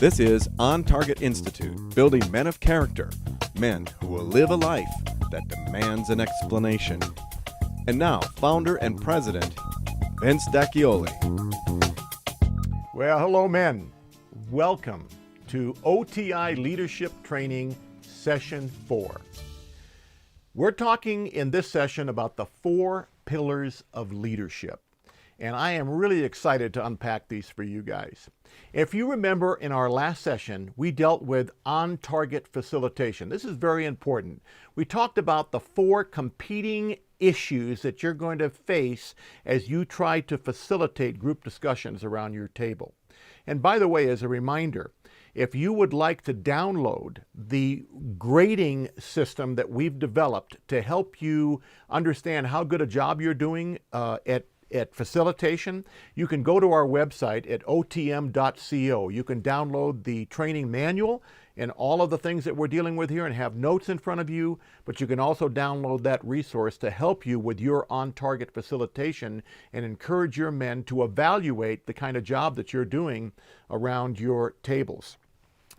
This is On Target Institute, building men of character, men who will live a life that demands an explanation. And now, founder and president, Vince D'Acchioli. Well, hello, men. Welcome to OTI Leadership Training Session 4. We're talking in this session about the 4 pillars of leadership. And I am really excited to unpack these for you guys. If you remember in our last session, we dealt with on-target facilitation. This is very important. We talked about the 4 competing issues that you're going to face as you try to facilitate group discussions around your table. And by the way, as a reminder, if you would like to download the grading system that we've developed to help you understand how good a job you're doing at facilitation, you can go to our website at otm.co. You can download the training manual and all of the things that we're dealing with here and have notes in front of you, but you can also download that resource to help you with your on-target facilitation and encourage your men to evaluate the kind of job that you're doing around your tables.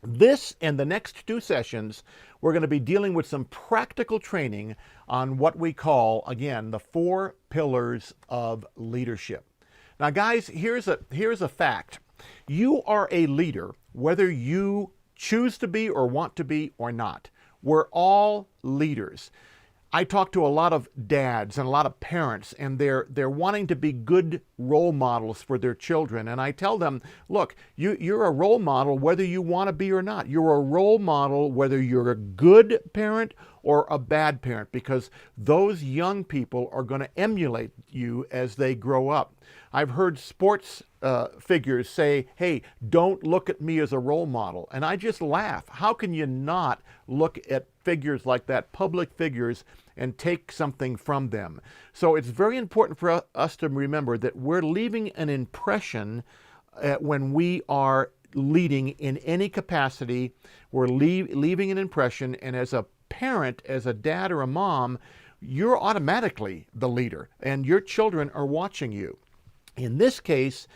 This and the next 2 sessions, we're going to be dealing with some practical training on what we call, again, the 4 pillars of leadership. Now, guys, here's a fact. You are a leader, whether you choose to be or want to be or not. We're all leaders. I talk to a lot of dads and a lot of parents, and they're wanting to be good role models for their children. And I tell them, look, you're a role model whether you want to be or not. You're a role model whether you're a good parent or a bad parent, because those young people are going to emulate you as they grow up. I've heard sports figures say, hey, don't look at me as a role model. And I just laugh. How can you not look at figures like that, public figures, and take something from them? So it's very important for us to remember that we're leaving an impression when we are leading in any capacity. We're leaving an impression, and as a parent, as a dad or a mom, you're automatically the leader, and your children are watching you. In this case,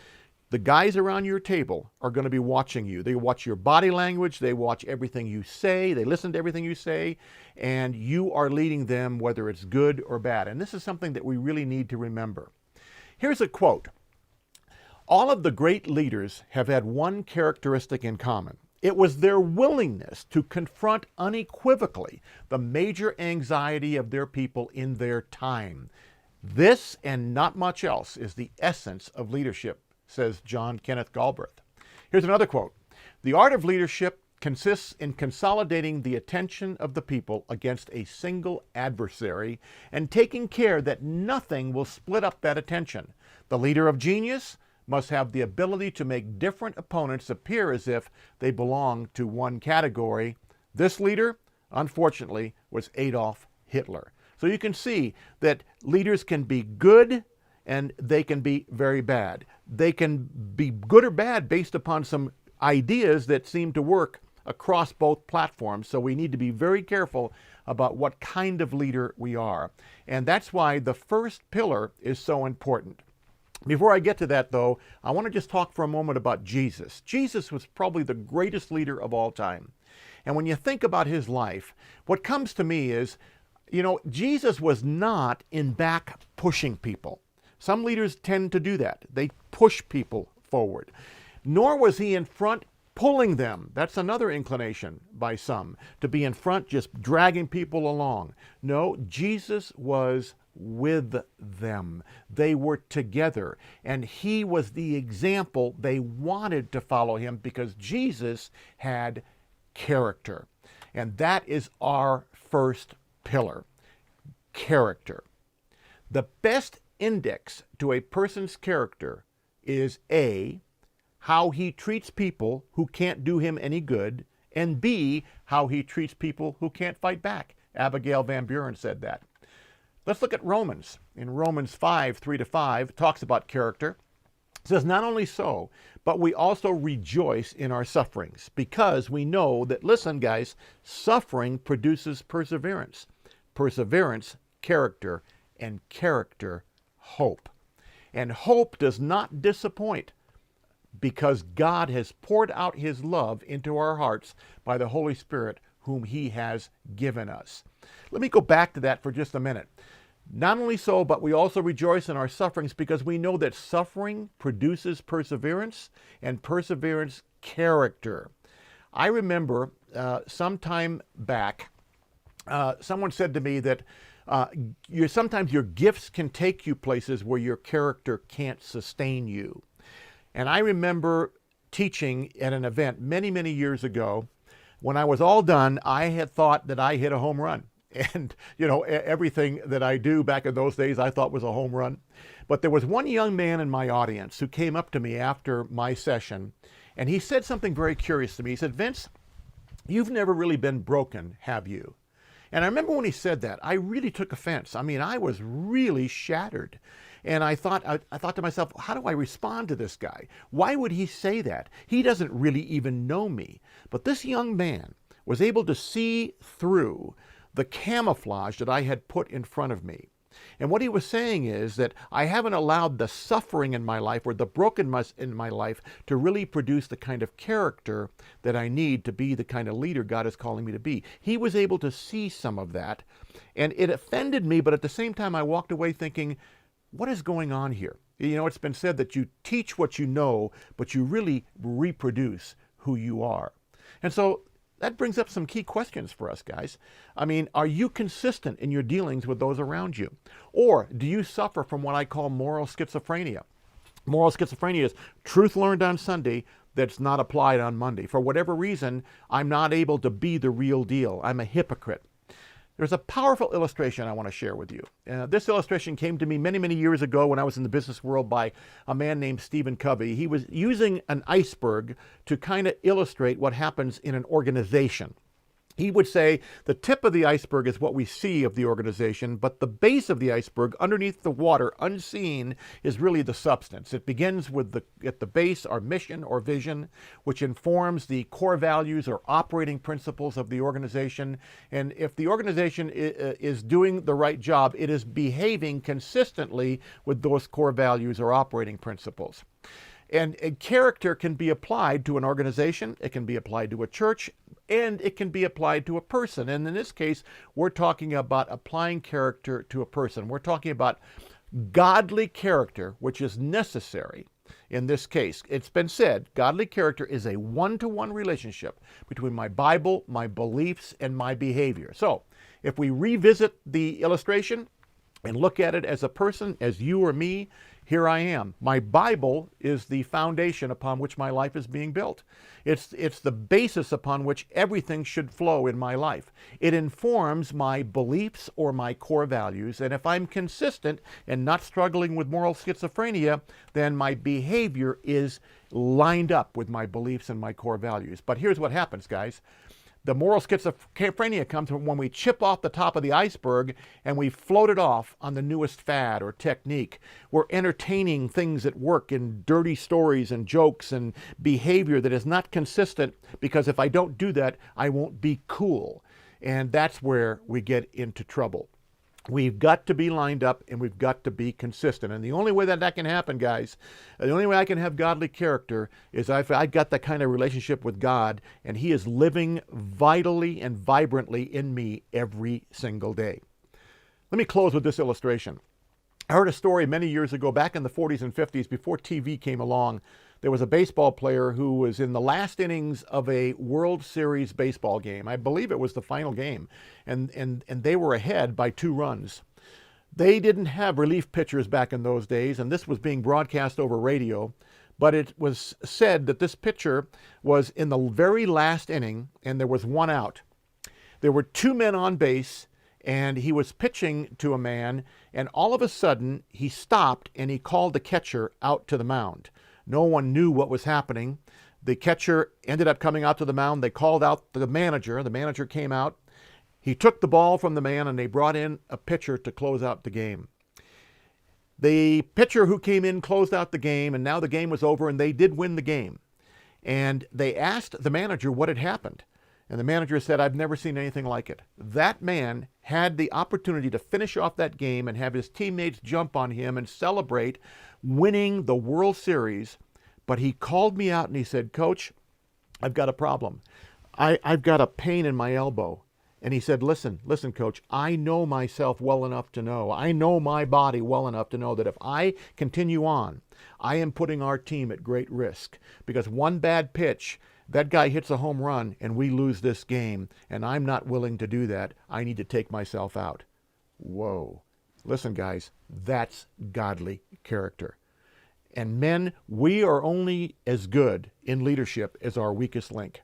the guys around your table are going to be watching you. They watch your body language, they watch everything you say, they listen to everything you say, and you are leading them whether it's good or bad. And this is something that we really need to remember. Here's a quote. All of the great leaders have had one characteristic in common. It was their willingness to confront unequivocally the major anxiety of their people in their time. This and not much else is the essence of leadership, says John Kenneth Galbraith. Here's another quote. The art of leadership consists in consolidating the attention of the people against a single adversary and taking care that nothing will split up that attention. The leader of genius must have the ability to make different opponents appear as if they belong to one category. This leader, unfortunately, was Adolf Hitler. So you can see that leaders can be good and they can be very bad. They can be good or bad based upon some ideas that seem to work across both platforms. So we need to be very careful about what kind of leader we are. And that's why the first pillar is so important. Before I get to that, though, I want to just talk for a moment about Jesus. Jesus was probably the greatest leader of all time. And when you think about his life, what comes to me is, Jesus was not in back pushing people. Some leaders tend to do that. They push people forward. Nor was he in front pulling them. That's another inclination by some, to be in front just dragging people along. No, Jesus was with them. They were together, and he was the example they wanted to follow him because Jesus had character. And that is our first pillar, character. The best index to a person's character is A, how he treats people who can't do him any good, and B, how he treats people who can't fight back. Abigail Van Buren said that. Let's look at Romans. In Romans 5, 3-5, talks about character. It says, not only so, but we also rejoice in our sufferings, because we know that, listen guys, suffering produces perseverance. Perseverance, character, and character, hope. And hope does not disappoint because God has poured out his love into our hearts by the Holy Spirit whom he has given us. Let me go back to that for just a minute. Not only so, but we also rejoice in our sufferings because we know that suffering produces perseverance, and perseverance, character. I remember some time back, someone said to me that sometimes your gifts can take you places where your character can't sustain you. And I remember teaching at an event many, many years ago. When I was all done, I had thought that I hit a home run. And, everything that I do back in those days I thought was a home run. But there was one young man in my audience who came up to me after my session, and he said something very curious to me. He said, "Vince, you've never really been broken, have you?" And I remember when he said that, I really took offense. I mean, I was really shattered. And I thought to myself, how do I respond to this guy? Why would he say that? He doesn't really even know me. But this young man was able to see through the camouflage that I had put in front of me. And what he was saying is that I haven't allowed the suffering in my life or the brokenness in my life to really produce the kind of character that I need to be the kind of leader God is calling me to be. He was able to see some of that, and it offended me, but at the same time I walked away thinking, what is going on here? It's been said that you teach what you know, but you really reproduce who you are. And so that brings up some key questions for us, guys. I mean, are you consistent in your dealings with those around you? Or do you suffer from what I call moral schizophrenia? Moral schizophrenia is truth learned on Sunday that's not applied on Monday. For whatever reason, I'm not able to be the real deal. I'm a hypocrite. There's a powerful illustration I want to share with you. This illustration came to me many, many years ago when I was in the business world by a man named Stephen Covey. He was using an iceberg to kind of illustrate what happens in an organization. He would say the tip of the iceberg is what we see of the organization, but the base of the iceberg, underneath the water, unseen, is really the substance. It begins with at the base, our mission or vision, which informs the core values or operating principles of the organization. And if the organization is doing the right job, it is behaving consistently with those core values or operating principles. And character can be applied to an organization, it can be applied to a church, and it can be applied to a person. And in this case, we're talking about applying character to a person. We're talking about godly character, which is necessary in this case. It's been said, godly character is a one-to-one relationship between my Bible, my beliefs, and my behavior. So if we revisit the illustration and look at it as a person, as you or me, here I am. My Bible is the foundation upon which my life is being built. It's the basis upon which everything should flow in my life. It informs my beliefs or my core values, and if I'm consistent and not struggling with moral schizophrenia, then my behavior is lined up with my beliefs and my core values. But here's what happens, guys. The moral schizophrenia comes when we chip off the top of the iceberg and we float it off on the newest fad or technique. We're entertaining things at work in dirty stories and jokes and behavior that is not consistent, because if I don't do that, I won't be cool. And that's where we get into trouble. We've got to be lined up and we've got to be consistent. And the only way that can happen, guys, the only way I can have godly character is I've got that kind of relationship with God, and He is living vitally and vibrantly in me every single day. Let me close with this illustration. I heard a story many years ago, back in the 40s and 50s, before TV came along. There was a baseball player who was in the last innings of a World Series baseball game. I believe it was the final game, and they were ahead by 2 runs. They didn't have relief pitchers back in those days, and this was being broadcast over radio, but it was said that this pitcher was in the very last inning, and there was 1 out. There were 2 men on base, and he was pitching to a man, and all of a sudden he stopped and he called the catcher out to the mound. No one knew what was happening. The catcher ended up coming out to the mound. They called out the manager. The manager came out. He took the ball from the man, and they brought in a pitcher to close out the game. The pitcher who came in closed out the game, and now the game was over, and they did win the game. And they asked the manager what had happened. And the manager said, "I've never seen anything like it." That man had the opportunity to finish off that game and have his teammates jump on him and celebrate winning the World Series But he called me out and he said, Coach, I've got a problem. I've got a pain in my elbow. And he said, listen, Coach, I know myself well enough to know. I know my body well enough to know that if I continue on, I am putting our team at great risk. Because one bad pitch, that guy hits a home run and we lose this game. And I'm not willing to do that. I need to take myself out. Whoa. Listen, guys, that's godly character. And men, we are only as good in leadership as our weakest link.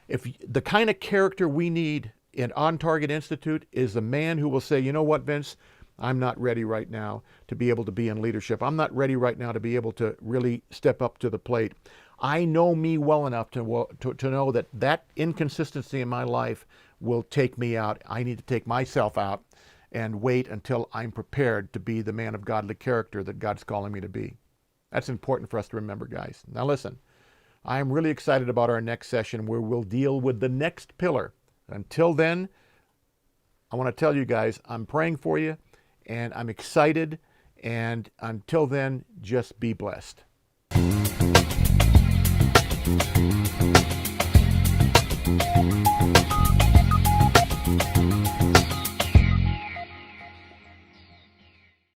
If the kind of character we need in On Target Institute is a man who will say, you know what, Vince, I'm not ready right now to be able to be in leadership. I'm not ready right now to be able to really step up to the plate. I know me well enough to know that inconsistency in my life will take me out. I need to take myself out and wait until I'm prepared to be the man of godly character that God's calling me to be. That's important for us to remember, guys. Now listen, I am really excited about our next session where we'll deal with the next pillar. Until then, I want to tell you guys, I'm praying for you and I'm excited. And until then, just be blessed.